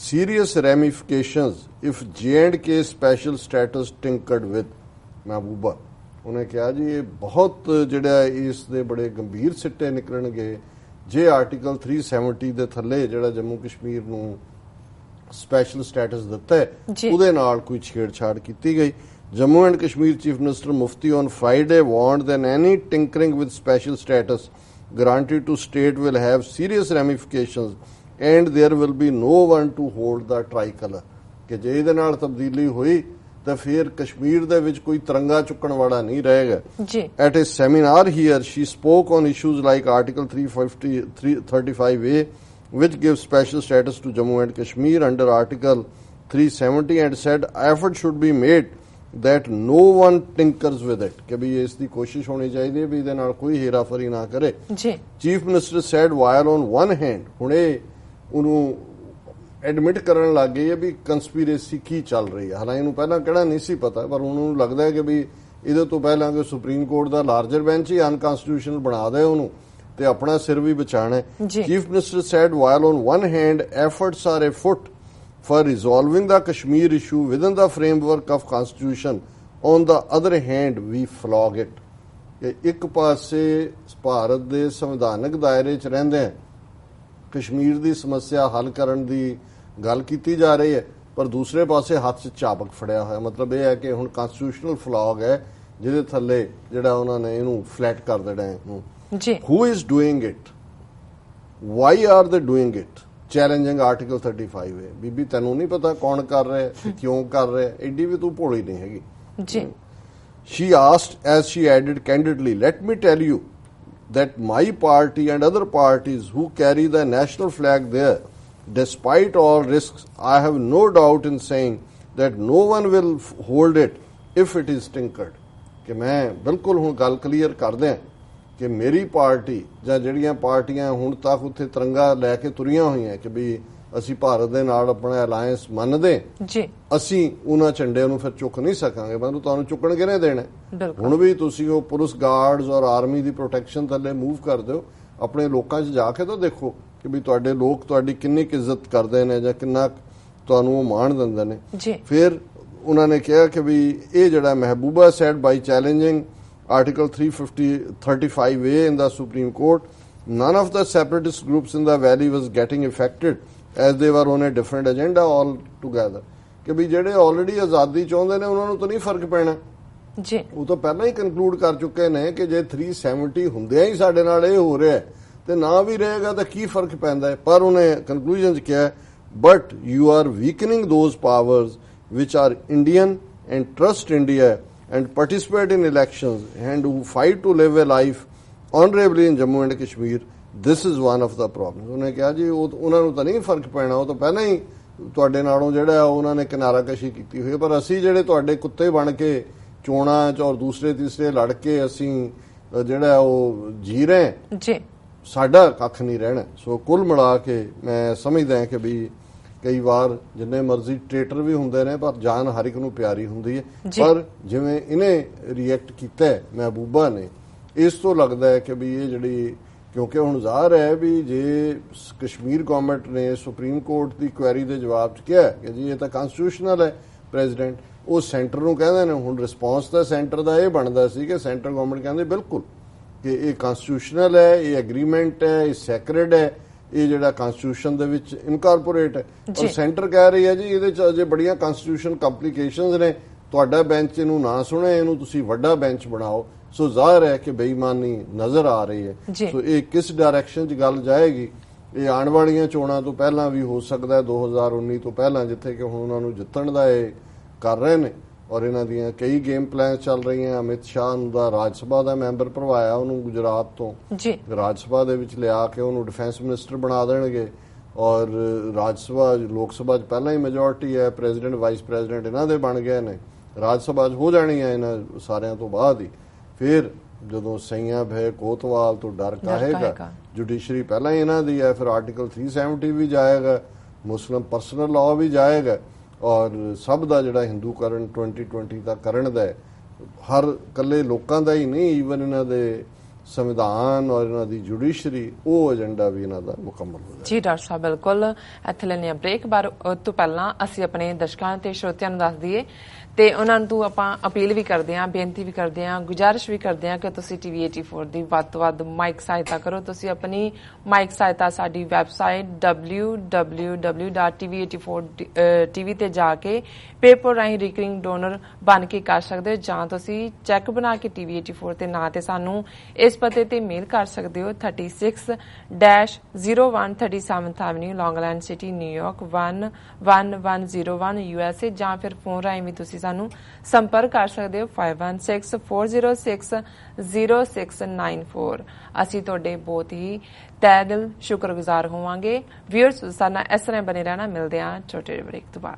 serious ramifications if J&K special status tinkered with Mehbooba. ਉਹਨੇ ਕਿਹਾ ਜੀ ਇਹ ਬਹੁਤ ਜਿਹੜਾ ਇਸ ਦੇ ਬੜੇ ਗੰਭੀਰ ਸਿੱਟੇ ਨਿਕਲਣਗੇ ਜੇ ਆਰਟੀਕਲ 370 ਦੇ ਥੱਲੇ ਜਿਹੜਾ ਜੰਮੂ ਕਸ਼ਮੀਰ ਨੂੰ ਸਪੈਸ਼ਲ ਸਟੇਟਸ ਦਿੱਤਾ ਹੈ ਉਹਦੇ ਨਾਲ ਕੋਈ ਛੇੜਛਾੜ ਕੀਤੀ ਗਈ। Jammu and Kashmir Chief Minister Mufti on Friday warned that any tinkering with special status granted to state will have serious ramifications and there will be no one to hold the tricolor ਕਿ ਜੇ ਇਹਦੇ ਨਾਲ ਤਬਦੀਲੀ ਹੋਈ ਤਾਂ ਫਿਰ ਕਸ਼ਮੀਰ ਦੇ ਵਿੱਚ ਕੋਈ ਤਿਰੰਗਾ ਚੁੱਕਣ ਵਾਲਾ ਨਹੀਂ ਰਹੇਗਾ। At a seminar here she spoke on issues like Article 35A which gives special status to Jammu and Kashmir under Article 370 and said effort should be made that no one tinkers with it ਕਿ ਵੀ ਇਸ ਦੀ ਕੋਸ਼ਿਸ਼ ਹੋਣੀ ਚਾਹੀਦੀ ਹੈ ਵੀ ਇਹਦੇ ਨਾਲ ਕੋਈ ਹੇਰਾਫੇਰੀ ਨਾ ਕਰੇ। Chief minister said while on one hand ਹੁਣੇ ਉਹਨੂੰ ਐਡਮਿਟ ਕਰਨ ਲੱਗ ਗਈ ਹੈ ਵੀ ਕੰਸਪੀਰੇਸੀ ਕੀ ਚੱਲ ਰਹੀ ਹੈ, ਹਾਲਾਂਕਿ ਇਹਨੂੰ ਪਹਿਲਾਂ ਕਿਹੜਾ ਨਹੀਂ ਸੀ ਪਤਾ ਪਰ ਉਹਨੂੰ ਲੱਗਦਾ ਹੈ ਕਿ ਵੀ ਇਹਦੇ ਤੋਂ ਪਹਿਲਾਂ ਕਿ ਸੁਪਰੀਮ ਕੋਰਟ ਦਾ ਲਾਰਜਰ ਬੈਂਚ ਹੀ ਅਨਕਨਸਟੀਟਿਊਸ਼ਨਲ ਬਣਾ ਦੇ ਉਹਨੂੰ ਤੇ ਆਪਣਾ ਸਿਰ ਵੀ ਬਚਾਣਾ ਹੈ। Chief minister said while on one hand efforts are afoot for resolving the Kashmir issue within the framework of constitution on the other hand we flog it ਕਿ ਇੱਕ ਪਾਸੇ ਭਾਰਤ ਦੇ ਸੰਵਿਧਾਨਕ ਦਾਇਰੇ 'ਚ ਰਹਿੰਦੇ ਆ ਕਸ਼ਮੀਰ ਦੀ ਸਮੱਸਿਆ ਹੱਲ ਕਰਨ ਦੀ ਗੱਲ ਕੀਤੀ ਜਾ ਰਹੀ ਹੈ ਪਰ ਦੂਸਰੇ ਪਾਸੇ ਹੱਥ 'ਚ ਚਾਬਕ ਫੜਿਆ ਹੋਇਆ, ਮਤਲਬ ਇਹ ਹੈ ਕਿ ਹੁਣ ਕਨਸਟੀਟਿਊਸ਼ਨਲ ਫਲੌਗ ਹੈ ਜਿਹਦੇ ਥੱਲੇ ਜਿਹੜਾ ਉਹਨਾਂ ਨੇ ਇਹਨੂੰ ਫਲੈਟ ਕਰ ਦੇਣਾ ਹੈ। Who is doing it? Why are they doing it? Challenging Article 35A. ਬੀਬੀ ਤੈਨੂੰ ਨਹੀਂ ਪਤਾ ਕੌਣ ਕਰ ਰਿਹਾ ਹੈ ਕਿਉਂ ਕਰ ਰਿਹਾ ਹੈ, ਐਡੀ ਵੀ ਤੂੰ ਭੋਲੀ ਨਹੀਂ ਹੈਗੀ। She asked as she added candidly, let me tell you that my party and other parties who carry the national flag there, despite all risks, I have no doubt in saying that no one will hold it if it is tinkered. ਕਿ ਮੈਂ ਬਿਲਕੁਲ ਹੁਣ ਗੱਲ clear ਕਰਦੇ ਹਾਂ ਕਿ ਮੇਰੀ party ਜਾਂ ਜਿਹੜੀਆਂ ਪਾਰਟੀਆਂ ਹੁਣ ਤੱਕ ਉੱਥੇ ਤਿਰੰਗਾ ਲੈ ਕੇ ਤੁਰੀਆਂ ਹੋਈਆਂ ਕਿ ਵੀ ਅਸੀਂ ਭਾਰਤ ਦੇ ਨਾਲ ਆਪਣਾ ਅਲਾਇੰਸ ਮੰਨਦੇ ਅਸੀਂ ਉਹਨਾਂ ਝੰਡੇ ਨੂੰ ਫਿਰ ਚੁੱਕ ਨਹੀਂ ਸਕਾਂਗੇ, ਮਤਲਬ ਤੁਹਾਨੂੰ ਚੁੱਕਣ ਕਿਹਨੇ ਦੇਣਾ। ਹੁਣ ਵੀ ਤੁਸੀਂ ਉਹ ਪੁਲਿਸ ਗਾਰਡਸ ਔਰ ਆਰਮੀ ਦੀ ਪ੍ਰੋਟੈਕਸ਼ਨ ਥੱਲੇ ਮੂਵ ਕਰ ਦਿਓ, ਆਪਣੇ ਲੋਕਾਂ 'ਚ ਜਾ ਕੇ ਤਾਂ ਦੇਖੋ ਕਿ ਵੀ ਤੁਹਾਡੇ ਲੋਕ ਤੁਹਾਡੀ ਕਿੰਨੀ ਇੱਜ਼ਤ ਕਰਦੇ ਨੇ ਜਾਂ ਕਿੰਨਾ ਤੁਹਾਨੂੰ ਉਹ ਮਾਣ ਦਿੰਦੇ ਨੇ। ਫਿਰ ਉਹਨਾਂ ਨੇ ਕਿਹਾ ਕਿ ਵੀ ਇਹ ਜਿਹੜਾ Mehbooba said by challenging Article 35A in the Supreme Court, none of the separatist groups in the valley was getting affected as they were on a different agenda altogether. ਕਿ ਵੀ ਜਿਹੜੇ ਆਲਰੇਡੀ ਆਜ਼ਾਦੀ ਚਾਹੁੰਦੇ ਨੇ ਉਹਨਾਂ ਨੂੰ ਤਾਂ ਨਹੀਂ ਫਰਕ ਪੈਣਾ ਜੀ, ਉਹ ਤਾਂ ਪਹਿਲਾਂ ਹੀ ਕਨਕਲੂਡ ਕਰ ਚੁੱਕੇ ਨੇ ਕਿ ਜੇ 370 ਹੁੰਦਿਆਂ ਹੀ ਸਾਡੇ ਨਾਲ ਇਹ ਹੋ ਰਿਹਾ ਤੇ ਨਾ ਵੀ ਰਹੇਗਾ ਤਾਂ ਕੀ ਫਰਕ ਪੈਂਦਾ ਹੈ। ਪਰ ਉਹਨੇ ਕਨਕਲੂਜਨ 'ਚ ਕਿਹਾ but you are weakening those powers which are Indian and trust India and participate in elections and who fight to live a life honorably in Jammu and Kashmir, this is one of the problems. ਉਹਨੇ ਕਿਹਾ ਜੀ ਉਹਨਾਂ ਨੂੰ ਤਾਂ ਨਹੀਂ ਫਰਕ ਪੈਣਾ, ਉਹ ਤਾਂ ਪਹਿਲਾਂ ਹੀ ਤੁਹਾਡੇ ਨਾਲੋਂ ਜਿਹੜਾ ਉਹਨਾਂ ਨੇ ਕਿਨਾਰਾਕਸ਼ੀ ਕੀਤੀ ਹੋਈ, ਪਰ ਅਸੀਂ ਜਿਹੜੇ ਤੁਹਾਡੇ ਕੁੱਤੇ ਬਣ ਕੇ ਚੋਣਾਂ 'ਚ ਔਰ ਦੂਸਰੇ ਤੀਸਰੇ ਲੜ ਕੇ ਅਸੀਂ ਜਿਹੜਾ ਉਹ ਜੀ ਰਹੇ ਜੀ, ਸਾਡਾ ਕੱਖ ਨਹੀਂ ਰਹਿਣਾ। ਸੋ ਕੁੱਲ ਮਿਲਾ ਕੇ ਮੈਂ ਸਮਝਦਾ ਕਿ ਵੀ ਕਈ ਵਾਰ ਜਿੰਨੇ ਮਰਜ਼ੀ ਟ੍ਰੇਟਰ ਵੀ ਹੁੰਦੇ ਨੇ ਪਰ ਜਾਨ ਹਰ ਇੱਕ ਨੂੰ ਪਿਆਰੀ ਹੁੰਦੀ ਹੈ। ਪਰ ਜਿਵੇਂ ਇਹਨੇ ਰਿਐਕਟ ਕੀਤਾ ਮਹਿਬੂਬਾ ਨੇ, ਇਸ ਤੋਂ ਲੱਗਦਾ ਹੈ ਕਿ ਵੀ ਇਹ ਜਿਹੜੀ, ਕਿਉਂਕਿ ਹੁਣ ਜ਼ਾਹਰ ਹੈ ਵੀ ਜੇ ਕਸ਼ਮੀਰ ਗਵਰਨਮੈਂਟ ਨੇ ਸੁਪਰੀਮ ਕੋਰਟ ਦੀ ਕੁਐਰੀ ਦੇ ਜਵਾਬ 'ਚ ਕਿਹਾ ਕਿ ਜੀ ਇਹ ਤਾਂ ਕਨਸਟੀਟਿਊਸ਼ਨਲ ਹੈ ਪ੍ਰੈਜ਼ੀਡੈਂਟ, ਉਹ ਸੈਂਟਰ ਨੂੰ ਕਹਿੰਦੇ ਨੇ। ਹੁਣ ਰਿਸਪੌਂਸ ਤਾਂ ਸੈਂਟਰ ਦਾ ਇਹ ਬਣਦਾ ਸੀ ਕਿ ਸੈਂਟਰ ਗਵਰਨਮੈਂਟ ਕਹਿੰਦੇ ਬਿਲਕੁਲ ਕਿ ਇਹ ਕਨਸਟੀਟਿਊਸ਼ਨਲ ਹੈ, ਇਹ ਐਗਰੀਮੈਂਟ ਹੈ, ਇਹ ਸੈਕਰਡ ਹੈ, ਇਹ ਜਿਹੜਾ ਕਨਸਟੀਟਿਊਸ਼ਨ ਦੇ ਵਿੱਚ ਇਨਕਾਰਪੋਰੇਟ ਹੈ। ਔਰ ਸੈਂਟਰ ਕਹਿ ਰਹੀ ਹੈ ਜੀ ਇਹਦੇ 'ਚ ਅਜੇ ਬੜੀਆਂ ਕਨਸਟੀਟਿਊਸ਼ਨ ਕੰਪਲੀਕੇਸ਼ਨਸ ਨੇ, ਤੁਹਾਡਾ ਬੈਂਚ ਇਹਨੂੰ ਨਾ ਸੁਣੇ, ਇਹਨੂੰ ਤੁਸੀਂ ਵੱਡਾ ਬੈਂਚ ਬਣਾਓ। ਸੋ ਜ਼ਾਹਿਰ ਹੈ ਕਿ ਬੇਈਮਾਨੀ ਨਜ਼ਰ ਆ ਰਹੀ ਹੈ। ਸੋ ਇਹ ਕਿਸ ਡਾਇਰੈਕਸ਼ਨ 'ਚ ਗੱਲ ਜਾਏਗੀ, ਇਹ ਆਉਣ ਵਾਲੀਆਂ ਚੋਣਾਂ ਤੋਂ ਪਹਿਲਾਂ ਵੀ ਹੋ ਸਕਦਾ ਹੈ, 2019 ਤੋਂ ਪਹਿਲਾਂ, ਜਿੱਥੇ ਕਿ ਹੁਣ ਉਹਨਾਂ ਨੂੰ ਜਿੱਤਣ ਦਾ ਇਹ ਕਰ ਰਹੇ ਨੇ ਔਰ ਇਹਨਾਂ ਦੀਆਂ ਕਈ ਗੇਮ ਪਲਾਨ ਚੱਲ ਰਹੀਆਂ। ਅਮਿਤ ਸ਼ਾਹ ਨੂੰ ਦਾ ਰਾਜ ਸਭਾ ਦਾ ਮੈਂਬਰ ਭਰਵਾਇਆ, ਉਹਨੂੰ ਗੁਜਰਾਤ ਤੋਂ ਰਾਜ ਸਭਾ ਦੇ ਵਿੱਚ ਲਿਆ ਕੇ ਉਹਨੂੰ ਡਿਫੈਂਸ ਮਿਨਿਸਟਰ ਬਣਾ ਦੇਣਗੇ ਔਰ ਰਾਜ ਸਭਾ ਲੋਕ ਸਭਾ 'ਚ ਪਹਿਲਾਂ ਹੀ ਮੈਜੋਰਟੀ ਹੈ, ਪ੍ਰੈਜ਼ੀਡੈਂਟ ਵਾਈਸ ਪ੍ਰੈਜ਼ੀਡੈਂਟ ਇਹਨਾਂ ਦੇ ਬਣ ਗਏ ਨੇ, ਰਾਜ ਸਭਾ 'ਚ ਹੋ ਜਾਣੀ ਹੈ ਇਹਨਾਂ ਸਾਰਿਆਂ ਤੋਂ ਬਾਅਦ ਹੀ। ਫਿਰ ਜਦੋਂ ਸਈਆਂ ਭੈ ਕੋਤਵਾਲ ਤੋਂ ਡਰ ਕਾਹੇਗਾ, ਜੁਡੀਸ਼ਰੀ ਪਹਿਲਾਂ ਹੀ ਇਹਨਾਂ ਦੀ ਹੈ, ਫਿਰ ਆਰਟੀਕਲ 370 ਵੀ ਜਾਏਗਾ, ਮੁਸਲਿਮ ਪਰਸਨਲ ਲਾਅ ਵੀ ਜਾਏਗਾ ਔਰ ਸਭ ਦਾ ਜਿਹੜਾ ਹਿੰਦੂਕਰਨ 2020 ਦਾ ਕਰਨ ਦਾ ਹਰ ਇਕੱਲੇ ਲੋਕਾਂ ਦਾ ਹੀ ਨਹੀਂ, ਈਵਨ ਇਹਨਾਂ ਦੇ ਸੰਵਿਧਾਨ ਔਰ ਇਹਨਾਂ ਦੀ ਜੁਡੀਸ਼ਰੀ, ਉਹ ਏਜੰਡਾ ਵੀ ਇਹਨਾਂ ਦਾ ਮੁਕੰਮਲ ਹੋ ਜਾਏ। ਜੀ ਡਾਕਟਰ ਸਾਹਿਬ, ਬਿਲਕੁਲ। ਇੱਥੇ ਲੈਣੇ ਆ ਬ੍ਰੇਕ, ਬਾਰ ਤੋਂ ਪਹਿਲਾਂ ਅਸੀਂ ਆਪਣੇ ਦਰਸ਼ਕਾਂ ਤੇ ਸਰੋਤਿਆਂ ਨੂੰ ਦੱਸ ਦਈਏ ਤੇ ਉਹਨਾਂ ਨੂੰ ਆਪਾਂ ਅਪੀਲ ਵੀ ਕਰਦੇ ਹਾਂ, ਬੇਨਤੀ ਵੀ ਕਰਦੇ ਹਾਂ, ਗੁਜ਼ਾਰਿਸ਼ ਵੀ ਕਰਦੇ ਹਾਂ ਕਿ ਤੁਸੀਂ TV 84 ਦੀ ਵੱਧ ਤੋਂ ਵੱਧ ਮਾਈਕ ਸਹਾਇਤਾ ਕਰੋ। ਤੁਸੀਂ ਆਪਣੀ ਮਾਈਕ ਸਹਾਇਤਾ ਸਾਡੀ ਵੈਬਸਾਈਟ www.tv84tv ਤੇ ਜਾ ਕੇ ਪੇਪਰ ਰਾਹੀਂ ਰਿਕਰਿੰਗ ਡੋਨਰ ਬਣ ਕੇ ਕਰ ਸਕਦੇ ਹੋ, ਜਾਂ ਤੁਸੀਂ ਚੈੱਕ ਬਣਾ ਕੇ TV 84 ਤੇ ਨਾਂ ਤੇ ਸਾਨੂੰ ਇਸ ਪਤੇ ਤੇ ਮੇਲ ਕਰ ਸਕਦੇ ਹੋ 36-01 37th ਐਵਨਿਊ, ਲੌਂਗ ਆਈਲੈਂਡ ਸਿਟੀ, ਨਿਊਯਾਰਕ 11101 USA, ਜਾਂ ਫਿਰ ਫੋਨ ਰਾਹੀਂ ਵੀ ਤੁਸੀਂ ਸਾਨੂੰ ਸੰਪਰਕ ਕਰ ਸਕਦੇ ਹੋ 5164060694। ਅਸੀਂ ਤੁਹਾਡੇ ਬਹੁਤ ਹੀ ਤਹਿ ਦਿਲ ਸ਼ੁਕਰਗੁਜ਼ਾਰ ਹੋਵਾਂਗੇ। ਵੀਅਰਸ, ਸਾਡੇ ਨਾਲ ਇਸ ਤਰ੍ਹਾਂ ਬਣੇ ਰਹਿਣਾ। ਮਿਲਦੇ ਹਾਂ ਛੋਟੇ ਬ੍ਰੇਕ ਤੋਂ ਬਾਅਦ।